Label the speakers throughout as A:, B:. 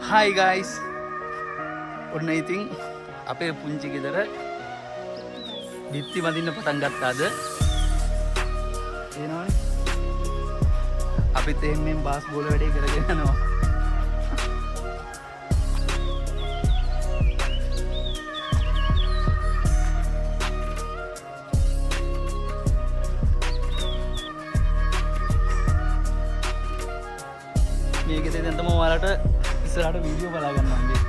A: Hi guys. ඔන්න ඉතින් අපේ පුංචි ගෙදර බිත්ති බඳින්න පටන් ගත්තාද? එනවනේ. අපිත් එහෙම බාස් බෝල වැඩේ කරගෙන යනවා. මේකෙදී දැන් තමයි ඔයාලට ඉස්සරහට වීඩියෝ බලා ගන්න ඕනේ.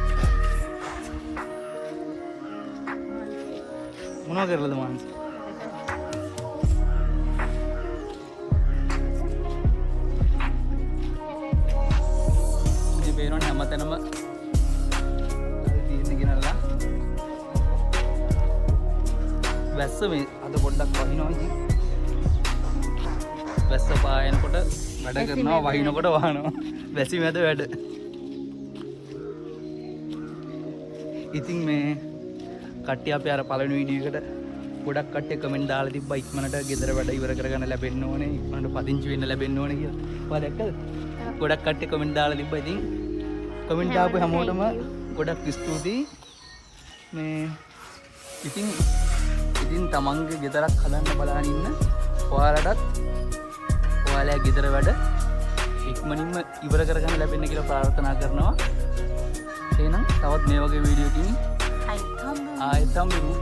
A: මොනවා කරලාද මානස? මේ බේරෝනේ හැමතැනම තියෙන ගෙනල්ලා. වැස්ස මේ අද පොඩ්ඩක් වහිනවා ඉතින්. වැස්ස පායනකොට වැඩ කරනවා වහිනකොට වහනවා. වැසි මැද වැඩ. ඉතින් මේ කට්ටිය අපේ අර පළවෙනි වීඩියෝ එකට ගොඩක් කට්ටිය කමෙන්ට් දාලා තිබ්බා ඉක්මනට ගෙදර වැඩ ඉවර කරගන්න ලැබෙන්න ඕනේ ඉක්මනට පදිංචි වෙන්න ලැබෙන්න ඕනේ කියලා. ඔයා දැක්කද? ගොඩක් කට්ටිය කමෙන්ට් දාලා තිබ්බා. ඉතින් කමෙන්ට් දාපු හැමෝටම ගොඩක් ස්තුතියි. මේ ඉතින් තමන්ගේ ගෙදරක් හදන්න බලන ඉන්න ඔයාලටත් ඔයාලගේ ගෙදර වැඩ ඉක්මනින්ම ඉවර කරගන්න ලැබෙන්න කියලා ප්‍රාර්ථනා කරනවා. එහෙනම් තවත් මේ වගේ වීඩියෝකින් ආයෙත් හම්බෙමු.